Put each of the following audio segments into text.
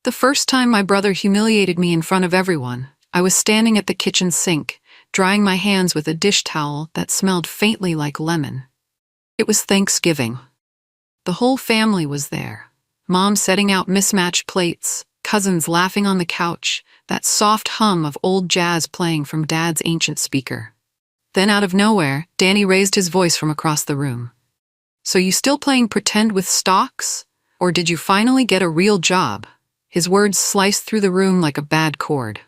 The first time my brother humiliated me in front of everyone, I was standing at the kitchen sink, drying my hands with a dish towel that smelled faintly like lemon. It was Thanksgiving. The whole family was there. Mom setting out mismatched plates, cousins laughing on the couch, that soft hum of old jazz playing from Dad's ancient speaker. Then out of nowhere, Danny raised his voice from across the room. "So you still playing pretend with stocks? Or did you finally get a real job?" His words sliced through the room like a bad chord.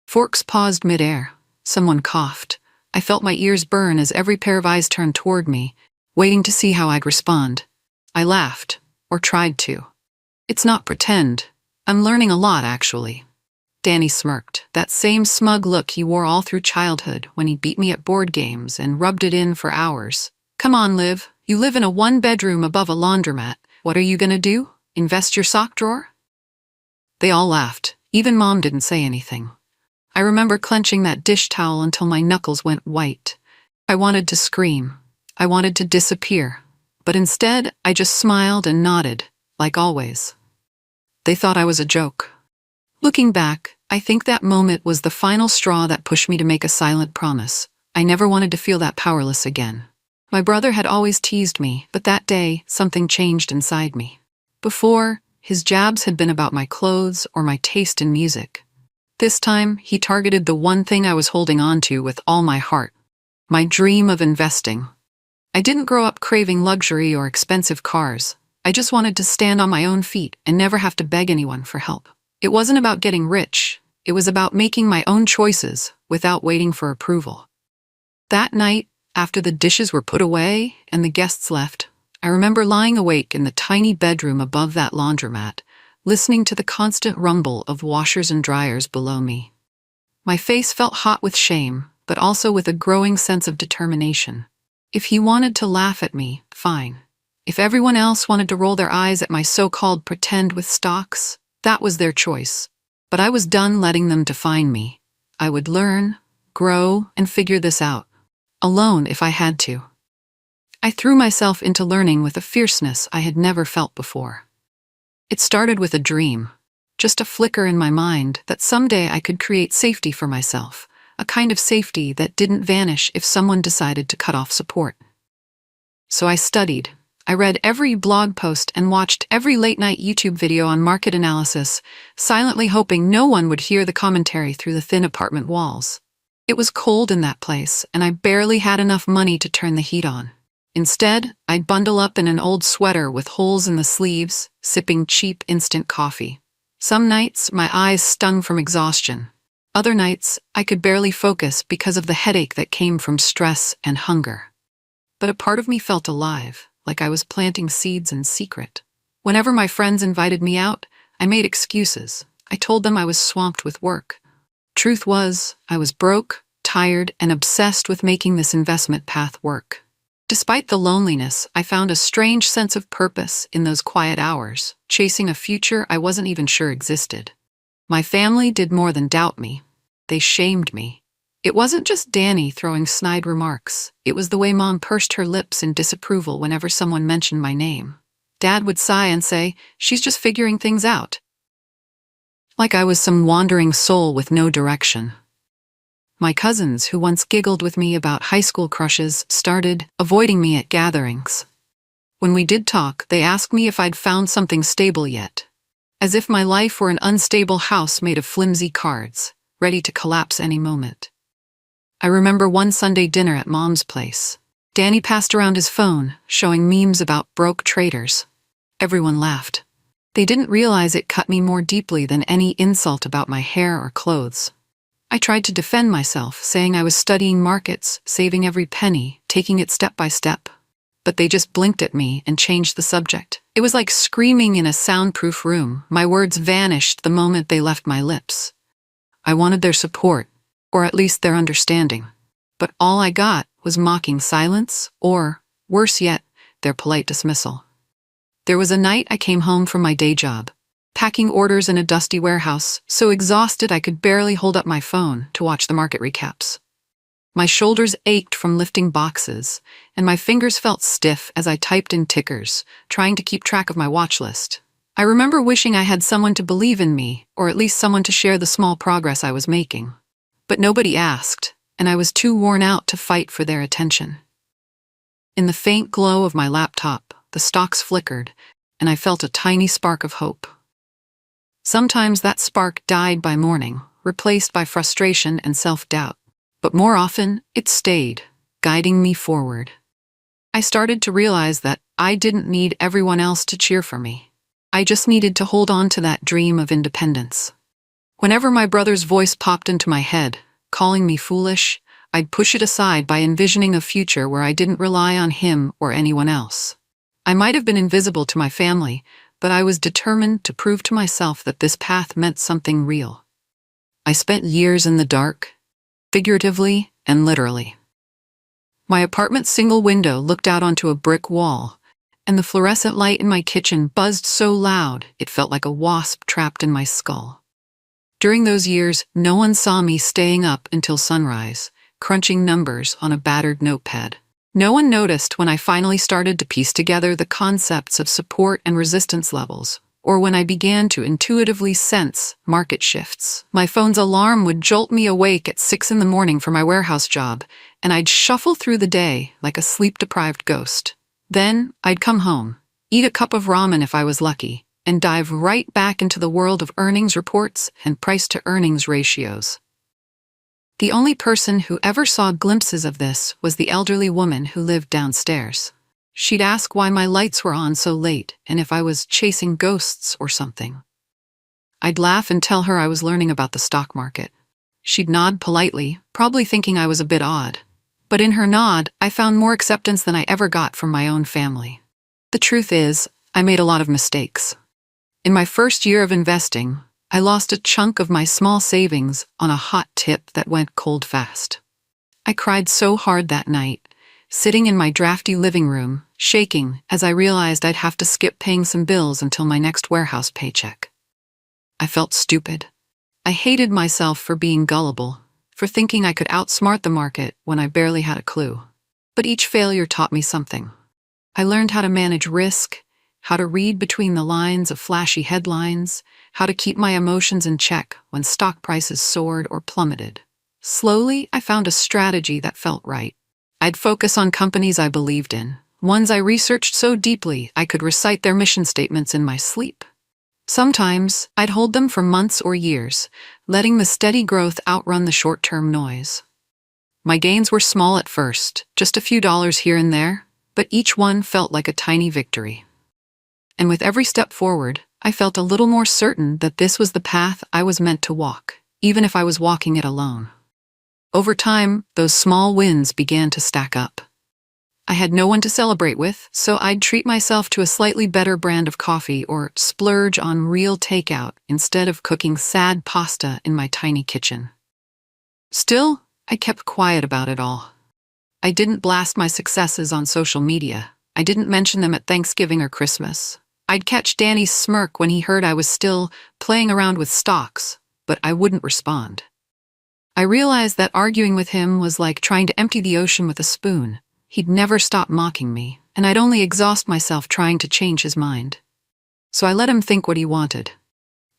Forks paused midair. Someone coughed. I felt my ears burn as every pair of eyes turned toward me, waiting to see how I'd respond. I laughed, or tried to. "It's not pretend. I'm learning a lot, actually." Danny smirked, that same smug look he wore all through childhood when he beat me at board games and rubbed it in for hours. "Come on, Liv. You live in a one-bedroom above a laundromat. What are you gonna do? Invest your sock drawer?" They all laughed. Even Mom didn't say anything. I remember clenching that dish towel until my knuckles went white. I wanted to scream. I wanted to disappear. But instead, I just smiled and nodded, like always. They thought I was a joke. Looking back, I think that moment was the final straw that pushed me to make a silent promise. I never wanted to feel that powerless again. My brother had always teased me, but that day, something changed inside me. Before, his jabs had been about my clothes or my taste in music. This time, he targeted the one thing I was holding on to with all my heart: my dream of investing. I didn't grow up craving luxury or expensive cars. I just wanted to stand on my own feet and never have to beg anyone for help. It wasn't about getting rich. It was about making my own choices without waiting for approval. That night, after the dishes were put away and the guests left, I remember lying awake in the tiny bedroom above that laundromat, listening to the constant rumble of washers and dryers below me. My face felt hot with shame, but also with a growing sense of determination. If he wanted to laugh at me, fine. If everyone else wanted to roll their eyes at my so-called pretend with stocks, that was their choice. But I was done letting them define me. I would learn, grow, and figure this out, alone if I had to. I threw myself into learning with a fierceness I had never felt before. It started with a dream, just a flicker in my mind that someday I could create safety for myself, a kind of safety that didn't vanish if someone decided to cut off support. So I studied. I read every blog post and watched every late-night YouTube video on market analysis, silently hoping no one would hear the commentary through the thin apartment walls. It was cold in that place, and I barely had enough money to turn the heat on. Instead, I'd bundle up in an old sweater with holes in the sleeves, sipping cheap instant coffee. Some nights, my eyes stung from exhaustion. Other nights, I could barely focus because of the headache that came from stress and hunger. But a part of me felt alive, like I was planting seeds in secret. Whenever my friends invited me out, I made excuses. I told them I was swamped with work. Truth was, I was broke, tired, and obsessed with making this investment path work. Despite the loneliness, I found a strange sense of purpose in those quiet hours, chasing a future I wasn't even sure existed. My family did more than doubt me. They shamed me. It wasn't just Danny throwing snide remarks. It was the way Mom pursed her lips in disapproval whenever someone mentioned my name. Dad would sigh and say, "She's just figuring things out." Like I was some wandering soul with no direction. My cousins, who once giggled with me about high school crushes, started avoiding me at gatherings. When we did talk, they asked me if I'd found something stable yet. As if my life were an unstable house made of flimsy cards, ready to collapse any moment. I remember one Sunday dinner at Mom's place. Danny passed around his phone, showing memes about broke traders. Everyone laughed. They didn't realize it cut me more deeply than any insult about my hair or clothes. I tried to defend myself, saying I was studying markets, saving every penny, taking it step by step. But they just blinked at me and changed the subject. It was like screaming in a soundproof room. My words vanished the moment they left my lips. I wanted their support, or at least their understanding. But all I got was mocking silence, or, worse yet, their polite dismissal. There was a night I came home from my day job, packing orders in a dusty warehouse, so exhausted I could barely hold up my phone to watch the market recaps. My shoulders ached from lifting boxes, and my fingers felt stiff as I typed in tickers, trying to keep track of my watch list. I remember wishing I had someone to believe in me, or at least someone to share the small progress I was making. But nobody asked, and I was too worn out to fight for their attention. In the faint glow of my laptop, the stocks flickered, and I felt a tiny spark of hope. Sometimes that spark died by morning, replaced by frustration and self-doubt. But more often, it stayed, guiding me forward. I started to realize that I didn't need everyone else to cheer for me. I just needed to hold on to that dream of independence. Whenever my brother's voice popped into my head, calling me foolish, I'd push it aside by envisioning a future where I didn't rely on him or anyone else. I might have been invisible to my family, but I was determined to prove to myself that this path meant something real. I spent years in the dark, figuratively and literally. My apartment's single window looked out onto a brick wall, and the fluorescent light in my kitchen buzzed so loud it felt like a wasp trapped in my skull. During those years, no one saw me staying up until sunrise, crunching numbers on a battered notepad. No one noticed when I finally started to piece together the concepts of support and resistance levels, or when I began to intuitively sense market shifts. My phone's alarm would jolt me awake at 6 a.m. for my warehouse job, and I'd shuffle through the day like a sleep-deprived ghost. Then, I'd come home, eat a cup of ramen if I was lucky, and dive right back into the world of earnings reports and price-to-earnings ratios. The only person who ever saw glimpses of this was the elderly woman who lived downstairs. She'd ask why my lights were on so late and if I was chasing ghosts or something. I'd laugh and tell her I was learning about the stock market. She'd nod politely, probably thinking I was a bit odd. But in her nod, I found more acceptance than I ever got from my own family. The truth is, I made a lot of mistakes. In my first year of investing, I lost a chunk of my small savings on a hot tip that went cold fast. I cried so hard that night, sitting in my drafty living room, shaking as I realized I'd have to skip paying some bills until my next warehouse paycheck. I felt stupid. I hated myself for being gullible, for thinking I could outsmart the market when I barely had a clue. But each failure taught me something. I learned how to manage risk, how to read between the lines of flashy headlines, how to keep my emotions in check when stock prices soared or plummeted. Slowly, I found a strategy that felt right. I'd focus on companies I believed in, ones I researched so deeply I could recite their mission statements in my sleep. Sometimes, I'd hold them for months or years, letting the steady growth outrun the short-term noise. My gains were small at first, just a few dollars here and there, but each one felt like a tiny victory. And with every step forward, I felt a little more certain that this was the path I was meant to walk, even if I was walking it alone. Over time, those small wins began to stack up. I had no one to celebrate with, so I'd treat myself to a slightly better brand of coffee or splurge on real takeout instead of cooking sad pasta in my tiny kitchen. Still, I kept quiet about it all. I didn't blast my successes on social media. I didn't mention them at Thanksgiving or Christmas. I'd catch Danny's smirk when he heard I was still playing around with stocks, but I wouldn't respond. I realized that arguing with him was like trying to empty the ocean with a spoon. He'd never stop mocking me, and I'd only exhaust myself trying to change his mind. So I let him think what he wanted.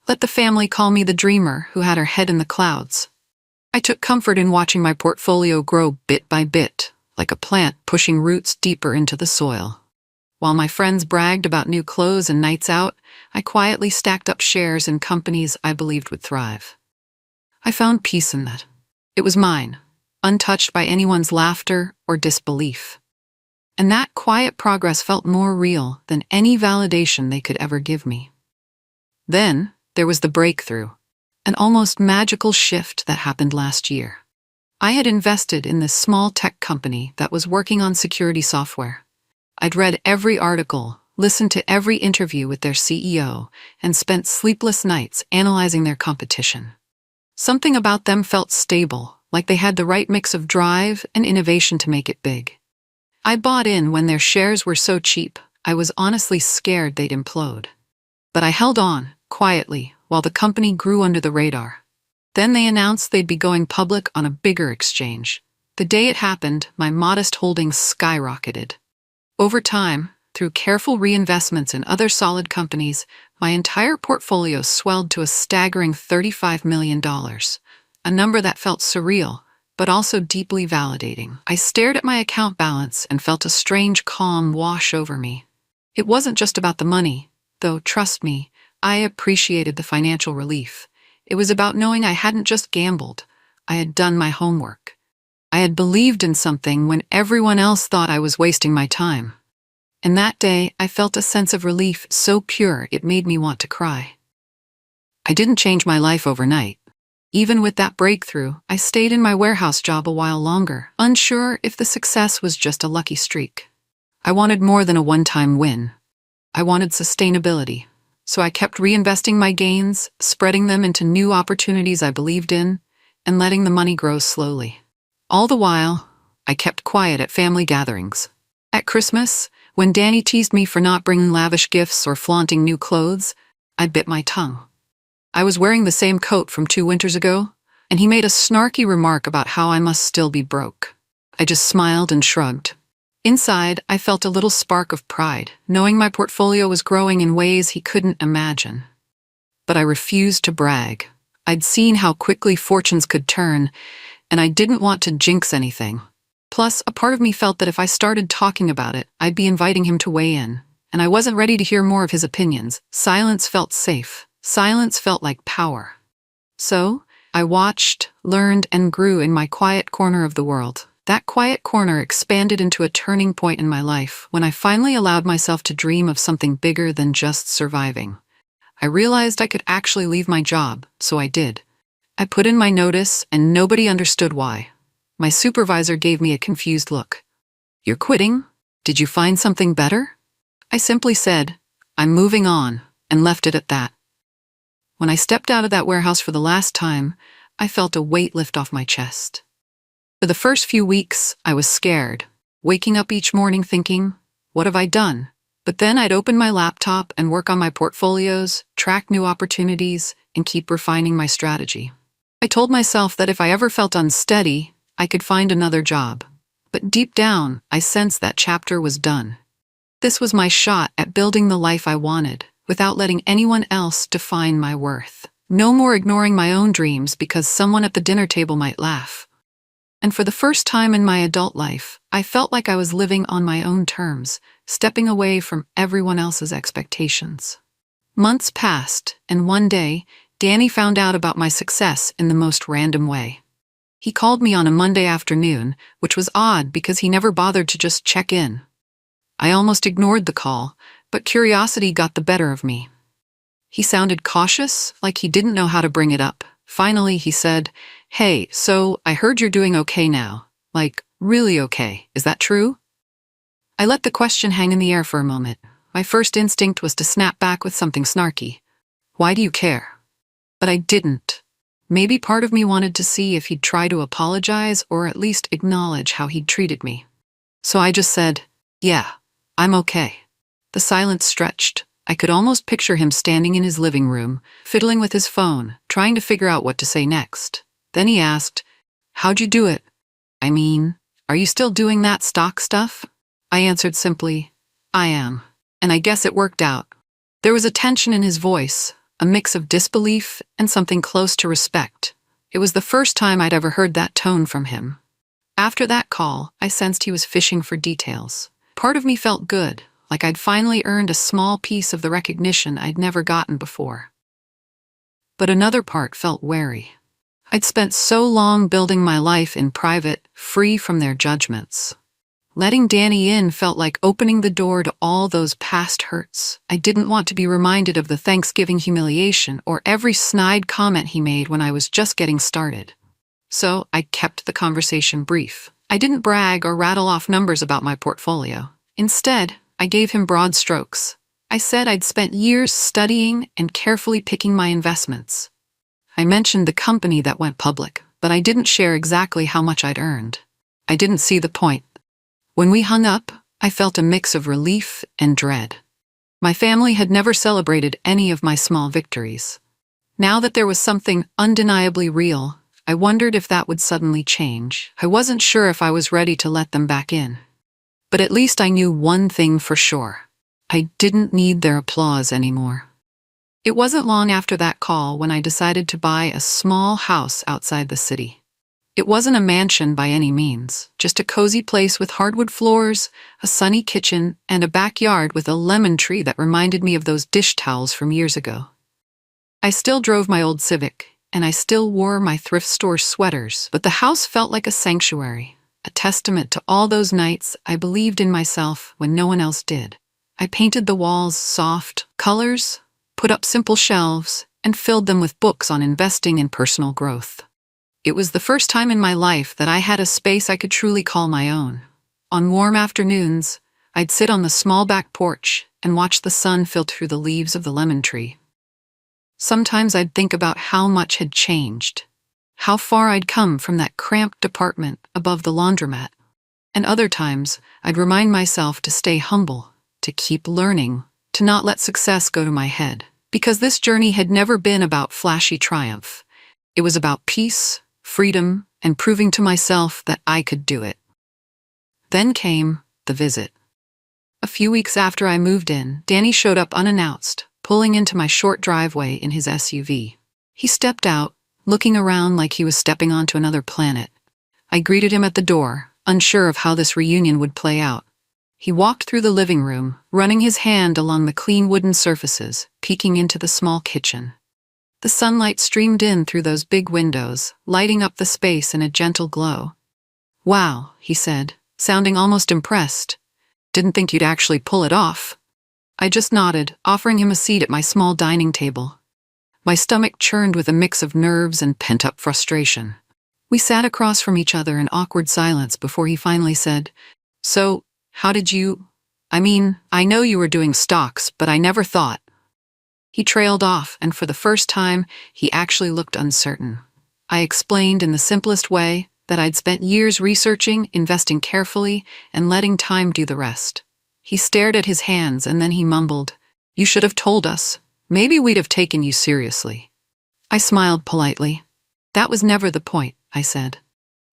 Let the family call me the dreamer who had her head in the clouds. I took comfort in watching my portfolio grow bit by bit, like a plant pushing roots deeper into the soil. While my friends bragged about new clothes and nights out, I quietly stacked up shares in companies I believed would thrive. I found peace in that. It was mine, untouched by anyone's laughter or disbelief. And that quiet progress felt more real than any validation they could ever give me. Then, there was the breakthrough, an almost magical shift that happened last year. I had invested in this small tech company that was working on security software. I'd read every article, listened to every interview with their CEO, and spent sleepless nights analyzing their competition. Something about them felt stable, like they had the right mix of drive and innovation to make it big. I bought in when their shares were so cheap, I was honestly scared they'd implode. But I held on, quietly, while the company grew under the radar. Then they announced they'd be going public on a bigger exchange. The day it happened, my modest holdings skyrocketed. Over time, through careful reinvestments in other solid companies, My entire portfolio swelled to a staggering $35 million, a number that felt surreal, but also deeply validating. I stared at my account balance and felt a strange calm wash over me. It wasn't just about the money, though, trust me, I appreciated the financial relief. It was about knowing I hadn't just gambled, I had done my homework. I had believed in something when everyone else thought I was wasting my time. And that day, I felt a sense of relief so pure it made me want to cry. I didn't change my life overnight. Even with that breakthrough, I stayed in my warehouse job a while longer, unsure if the success was just a lucky streak. I wanted more than a one-time win. I wanted sustainability. So I kept reinvesting my gains, spreading them into new opportunities I believed in, and letting the money grow slowly. All the while, I kept quiet at family gatherings. At Christmas, when Danny teased me for not bringing lavish gifts or flaunting new clothes, I bit my tongue. I was wearing the same coat from 2 winters ago, and he made a snarky remark about how I must still be broke. I just smiled and shrugged. Inside, I felt a little spark of pride, knowing my portfolio was growing in ways he couldn't imagine. But I refused to brag. I'd seen how quickly fortunes could turn, and I didn't want to jinx anything. Plus, a part of me felt that if I started talking about it, I'd be inviting him to weigh in, and I wasn't ready to hear more of his opinions. Silence felt safe. Silence felt like power. So, I watched, learned, and grew in my quiet corner of the world. That quiet corner expanded into a turning point in my life when I finally allowed myself to dream of something bigger than just surviving. I realized I could actually leave my job, so I did. I put in my notice, and nobody understood why. My supervisor gave me a confused look. "You're quitting? Did you find something better?" I simply said, "I'm moving on," and left it at that. When I stepped out of that warehouse for the last time, I felt a weight lift off my chest. For the first few weeks, I was scared, waking up each morning thinking, what have I done? But then I'd open my laptop and work on my portfolios, track new opportunities, and keep refining my strategy. I told myself that if I ever felt unsteady, I could find another job. But deep down, I sensed that chapter was done. This was my shot at building the life I wanted, without letting anyone else define my worth. No more ignoring my own dreams because someone at the dinner table might laugh. And for the first time in my adult life, I felt like I was living on my own terms, stepping away from everyone else's expectations. Months passed, and one day, Danny found out about my success in the most random way. He called me on a Monday afternoon, which was odd because he never bothered to just check in. I almost ignored the call, but curiosity got the better of me. He sounded cautious, like he didn't know how to bring it up. Finally, he said, "Hey, so I heard you're doing okay now. Like, really okay. Is that true?" I let the question hang in the air for a moment. My first instinct was to snap back with something snarky. "Why do you care?" But I didn't. Maybe part of me wanted to see if he'd try to apologize or at least acknowledge how he'd treated me. So I just said, "Yeah, I'm okay." The silence stretched. I could almost picture him standing in his living room, fiddling with his phone, trying to figure out what to say next. Then he asked, "How'd you do it? I mean, are you still doing that stock stuff?" I answered simply, "I am." And I guess it worked out. There was a tension in his voice, a mix of disbelief and something close to respect. It was the first time I'd ever heard that tone from him. After that call, I sensed he was fishing for details. Part of me felt good, like I'd finally earned a small piece of the recognition I'd never gotten before. But another part felt wary. I'd spent so long building my life in private, free from their judgments. Letting Danny in felt like opening the door to all those past hurts. I didn't want to be reminded of the Thanksgiving humiliation or every snide comment he made when I was just getting started. So I kept the conversation brief. I didn't brag or rattle off numbers about my portfolio. Instead, I gave him broad strokes. I said I'd spent years studying and carefully picking my investments. I mentioned the company that went public, but I didn't share exactly how much I'd earned. I didn't see the point. When we hung up, I felt a mix of relief and dread. My family had never celebrated any of my small victories. Now that there was something undeniably real, I wondered if that would suddenly change. I wasn't sure if I was ready to let them back in. But at least I knew one thing for sure. I didn't need their applause anymore. It wasn't long after that call when I decided to buy a small house outside the city. It wasn't a mansion by any means, just a cozy place with hardwood floors, a sunny kitchen, and a backyard with a lemon tree that reminded me of those dish towels from years ago. I still drove my old Civic, and I still wore my thrift store sweaters, but the house felt like a sanctuary, a testament to all those nights I believed in myself when no one else did. I painted the walls soft colors, put up simple shelves, and filled them with books on investing and personal growth. It was the first time in my life that I had a space I could truly call my own. On warm afternoons, I'd sit on the small back porch and watch the sun filter through the leaves of the lemon tree. Sometimes I'd think about how much had changed, how far I'd come from that cramped apartment above the laundromat. And other times, I'd remind myself to stay humble, to keep learning, to not let success go to my head. Because this journey had never been about flashy triumph. It was about peace, freedom, and proving to myself that I could do it. Then came the visit. A few weeks after I moved in, Danny showed up unannounced, pulling into my short driveway in his SUV. He stepped out, looking around like he was stepping onto another planet. I greeted him at the door, unsure of how this reunion would play out. He walked through the living room, running his hand along the clean wooden surfaces, peeking into the small kitchen. The sunlight streamed in through those big windows, lighting up the space in a gentle glow. "Wow," he said, sounding almost impressed. "Didn't think you'd actually pull it off." I just nodded, offering him a seat at my small dining table. My stomach churned with a mix of nerves and pent-up frustration. We sat across from each other in awkward silence before he finally said, "So, how did you... I know you were doing stocks, but I never thought..." He trailed off, and for the first time, he actually looked uncertain. I explained in the simplest way that I'd spent years researching, investing carefully, and letting time do the rest. He stared at his hands, and then he mumbled, "You should have told us. Maybe we'd have taken you seriously." I smiled politely. "That was never the point," I said.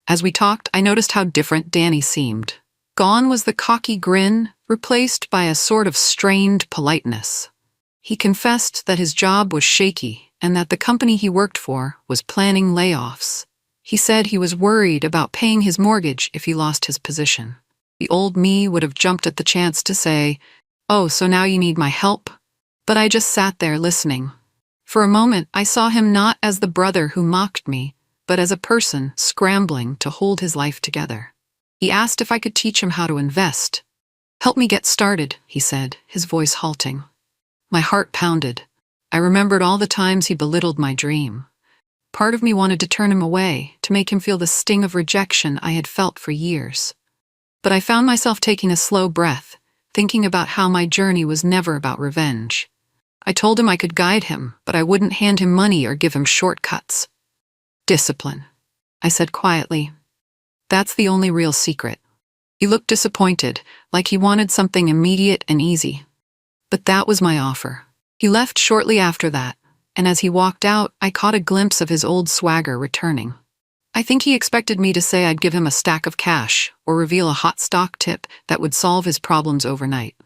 As we talked, I noticed how different Danny seemed. Gone was the cocky grin, replaced by a sort of strained politeness. He confessed that his job was shaky and that the company he worked for was planning layoffs. He said he was worried about paying his mortgage if he lost his position. The old me would have jumped at the chance to say, "Oh, so now you need my help?" But I just sat there listening. For a moment, I saw him not as the brother who mocked me, but as a person scrambling to hold his life together. He asked if I could teach him how to invest. "Help me get started," he said, his voice halting. My heart pounded. I remembered all the times he belittled my dream. Part of me wanted to turn him away, to make him feel the sting of rejection I had felt for years. But I found myself taking a slow breath, thinking about how my journey was never about revenge. I told him I could guide him, but I wouldn't hand him money or give him shortcuts. "Discipline," I said quietly. "That's the only real secret." He looked disappointed, like he wanted something immediate and easy. But that was my offer. He left shortly after that, and as he walked out, I caught a glimpse of his old swagger returning. I think he expected me to say I'd give him a stack of cash or reveal a hot stock tip that would solve his problems overnight.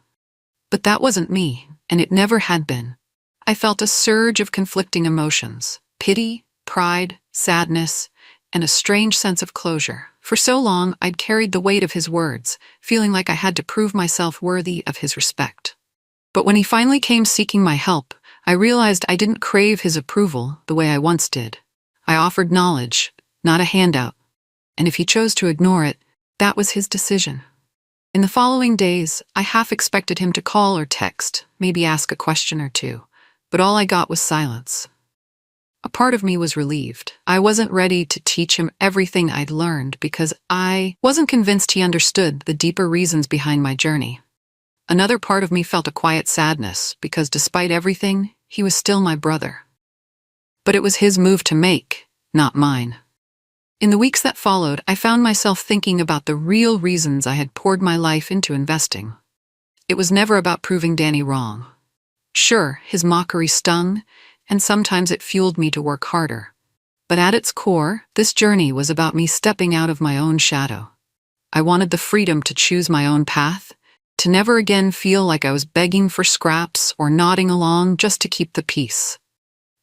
But that wasn't me, and it never had been. I felt a surge of conflicting emotions: pity, pride, sadness, and a strange sense of closure. For so long, I'd carried the weight of his words, feeling like I had to prove myself worthy of his respect. But when he finally came seeking my help, I realized I didn't crave his approval the way I once did. I offered knowledge, not a handout, and if he chose to ignore it, that was his decision. In the following days, I half expected him to call or text, maybe ask a question or two, but all I got was silence. A part of me was relieved. I wasn't ready to teach him everything I'd learned because I wasn't convinced he understood the deeper reasons behind my journey. Another part of me felt a quiet sadness because despite everything, he was still my brother. But it was his move to make, not mine. In the weeks that followed, I found myself thinking about the real reasons I had poured my life into investing. It was never about proving Danny wrong. Sure, his mockery stung, and sometimes it fueled me to work harder. But at its core, this journey was about me stepping out of my own shadow. I wanted the freedom to choose my own path, to never again feel like I was begging for scraps or nodding along just to keep the peace.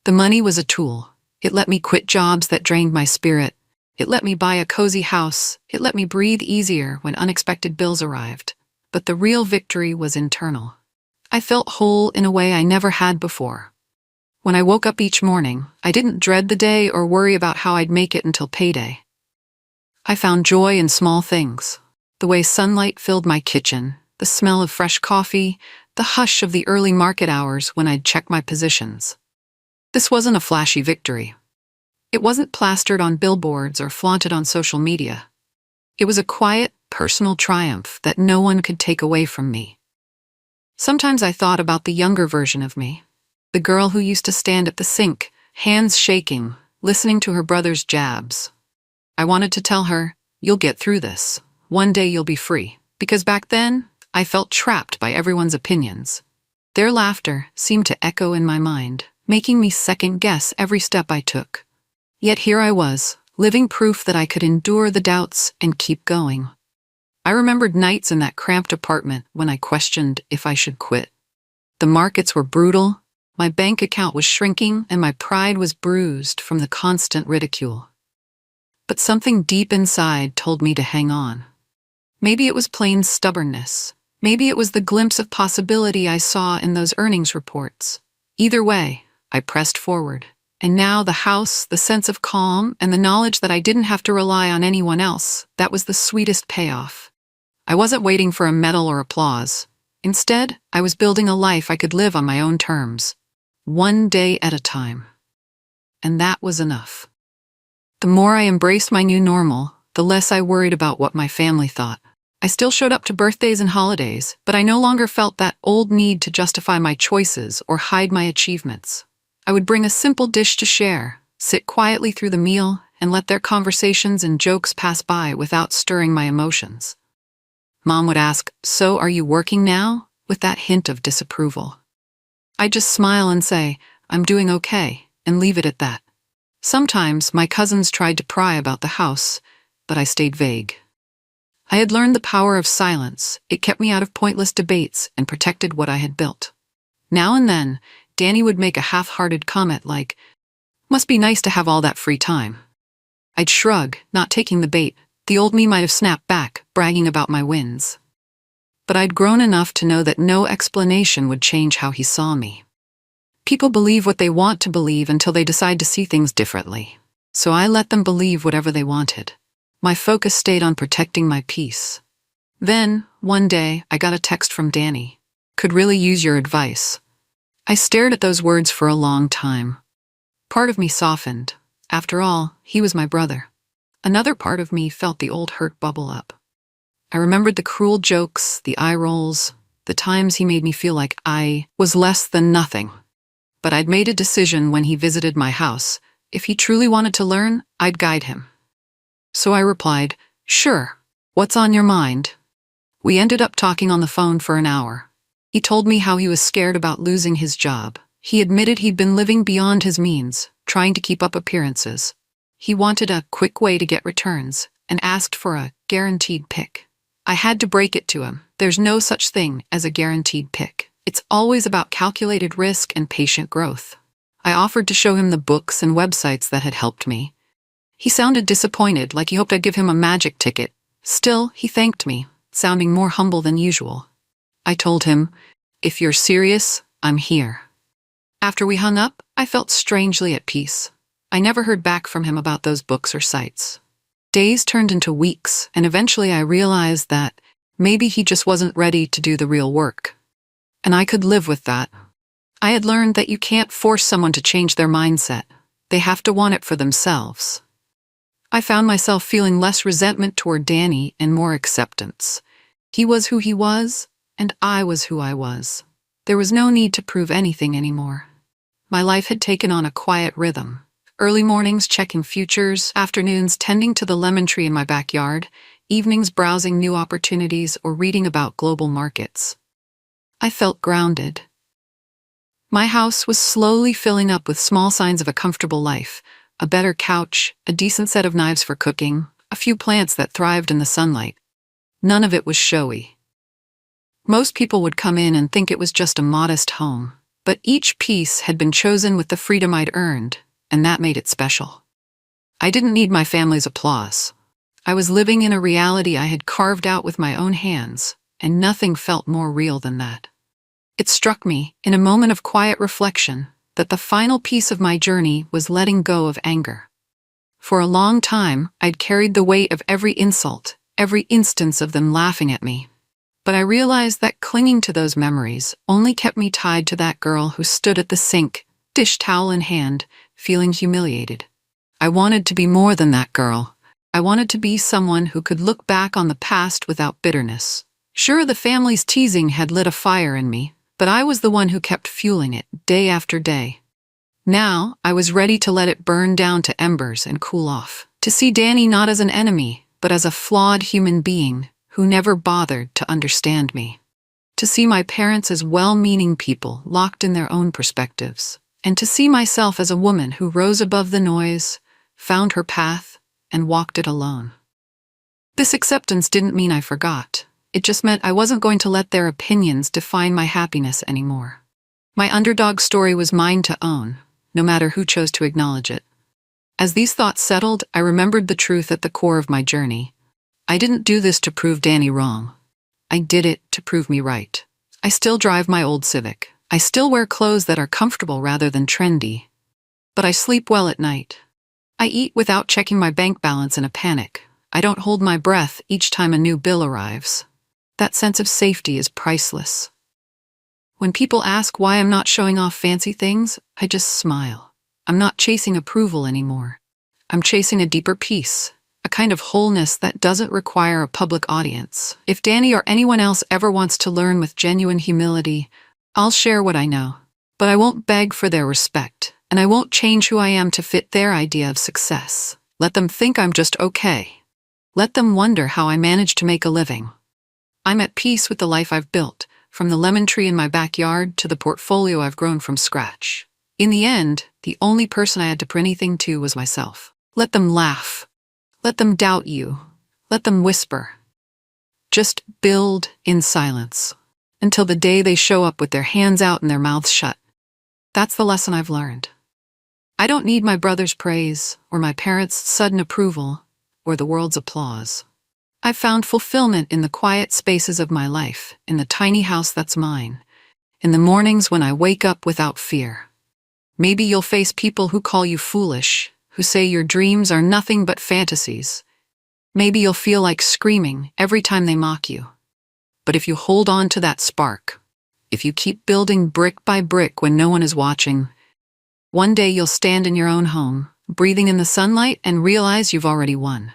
The money was a tool. It let me quit jobs that drained my spirit. It let me buy a cozy house. It let me breathe easier when unexpected bills arrived. But the real victory was internal. I felt whole in a way I never had before. When I woke up each morning, I didn't dread the day or worry about how I'd make it until payday. I found joy in small things. The way sunlight filled my kitchen, the smell of fresh coffee, the hush of the early market hours when I'd check my positions. This wasn't a flashy victory. It wasn't plastered on billboards or flaunted on social media. It was a quiet, personal triumph that no one could take away from me. Sometimes I thought about the younger version of me, the girl who used to stand at the sink, hands shaking, listening to her brother's jabs. I wanted to tell her, "You'll get through this. One day you'll be free." Because back then, I felt trapped by everyone's opinions. Their laughter seemed to echo in my mind, making me second-guess every step I took. Yet here I was, living proof that I could endure the doubts and keep going. I remembered nights in that cramped apartment when I questioned if I should quit. The markets were brutal, my bank account was shrinking, and my pride was bruised from the constant ridicule. But something deep inside told me to hang on. Maybe it was plain stubbornness. Maybe it was the glimpse of possibility I saw in those earnings reports. Either way, I pressed forward. And now the house, the sense of calm, and the knowledge that I didn't have to rely on anyone else, that was the sweetest payoff. I wasn't waiting for a medal or applause. Instead, I was building a life I could live on my own terms, one day at a time. And that was enough. The more I embraced my new normal, the less I worried about what my family thought. I still showed up to birthdays and holidays, but I no longer felt that old need to justify my choices or hide my achievements. I would bring a simple dish to share, sit quietly through the meal, and let their conversations and jokes pass by without stirring my emotions. Mom would ask, "So are you working now?" with that hint of disapproval. I'd just smile and say, "I'm doing okay," and leave it at that. Sometimes my cousins tried to pry about the house, but I stayed vague. I had learned the power of silence. It kept me out of pointless debates and protected what I had built. Now and then, Danny would make a half-hearted comment like, "Must be nice to have all that free time." I'd shrug, not taking the bait. The old me might have snapped back, bragging about my wins. But I'd grown enough to know that no explanation would change how he saw me. People believe what they want to believe until they decide to see things differently. So I let them believe whatever they wanted. My focus stayed on protecting my peace. Then, one day, I got a text from Danny. "Could really use your advice." I stared at those words for a long time. Part of me softened. After all, he was my brother. Another part of me felt the old hurt bubble up. I remembered the cruel jokes, the eye rolls, the times he made me feel like I was less than nothing. But I'd made a decision when he visited my house. If he truly wanted to learn, I'd guide him. So I replied, "Sure. What's on your mind?" We ended up talking on the phone for an hour. He told me how he was scared about losing his job. He admitted he'd been living beyond his means, trying to keep up appearances. He wanted a quick way to get returns and asked for a guaranteed pick. I had to break it to him. There's no such thing as a guaranteed pick. It's always about calculated risk and patient growth. I offered to show him the books and websites that had helped me. He sounded disappointed, like he hoped I'd give him a magic ticket. Still, he thanked me, sounding more humble than usual. I told him, "If you're serious, I'm here." After we hung up, I felt strangely at peace. I never heard back from him about those books or sites. Days turned into weeks, and eventually I realized that maybe he just wasn't ready to do the real work. And I could live with that. I had learned that you can't force someone to change their mindset. They have to want it for themselves. I found myself feeling less resentment toward Danny and more acceptance. He was who he was, and I was who I was. There was no need to prove anything anymore. My life had taken on a quiet rhythm. Early mornings checking futures, afternoons tending to the lemon tree in my backyard, evenings browsing new opportunities or reading about global markets. I felt grounded. My house was slowly filling up with small signs of a comfortable life, a better couch, a decent set of knives for cooking, a few plants that thrived in the sunlight. None of it was showy. Most people would come in and think it was just a modest home, but each piece had been chosen with the freedom I'd earned, and that made it special. I didn't need my family's applause. I was living in a reality I had carved out with my own hands, and nothing felt more real than that. It struck me, in a moment of quiet reflection, that the final piece of my journey was letting go of anger. For a long time, I'd carried the weight of every insult, every instance of them laughing at me. But I realized that clinging to those memories only kept me tied to that girl who stood at the sink, dish towel in hand, feeling humiliated. I wanted to be more than that girl. I wanted to be someone who could look back on the past without bitterness. Sure, the family's teasing had lit a fire in me, but I was the one who kept fueling it, day after day. Now, I was ready to let it burn down to embers and cool off, to see Danny not as an enemy, but as a flawed human being who never bothered to understand me. To see my parents as well-meaning people locked in their own perspectives, and to see myself as a woman who rose above the noise, found her path, and walked it alone. This acceptance didn't mean I forgot. It just meant I wasn't going to let their opinions define my happiness anymore. My underdog story was mine to own, no matter who chose to acknowledge it. As these thoughts settled, I remembered the truth at the core of my journey. I didn't do this to prove Danny wrong. I did it to prove me right. I still drive my old Civic. I still wear clothes that are comfortable rather than trendy. But I sleep well at night. I eat without checking my bank balance in a panic. I don't hold my breath each time a new bill arrives. That sense of safety is priceless. When people ask why I'm not showing off fancy things, I just smile. I'm not chasing approval anymore. I'm chasing a deeper peace, a kind of wholeness that doesn't require a public audience. If Danny or anyone else ever wants to learn with genuine humility, I'll share what I know. But I won't beg for their respect, and I won't change who I am to fit their idea of success. Let them think I'm just okay. Let them wonder how I managed to make a living. I'm at peace with the life I've built, from the lemon tree in my backyard to the portfolio I've grown from scratch. In the end, the only person I had to prove anything to was myself. Let them laugh. Let them doubt you. Let them whisper. Just build in silence, until the day they show up with their hands out and their mouths shut. That's the lesson I've learned. I don't need my brother's praise, or my parents' sudden approval, or the world's applause. I've found fulfillment in the quiet spaces of my life, in the tiny house that's mine, in the mornings when I wake up without fear. Maybe you'll face people who call you foolish, who say your dreams are nothing but fantasies. Maybe you'll feel like screaming every time they mock you. But if you hold on to that spark, if you keep building brick by brick when no one is watching, one day you'll stand in your own home, breathing in the sunlight, and realize you've already won.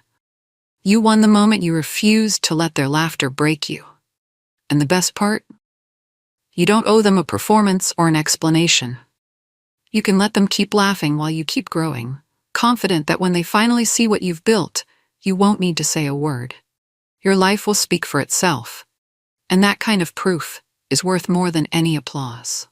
You won the moment you refused to let their laughter break you. And the best part? You don't owe them a performance or an explanation. You can let them keep laughing while you keep growing, confident that when they finally see what you've built, you won't need to say a word. Your life will speak for itself. And that kind of proof is worth more than any applause.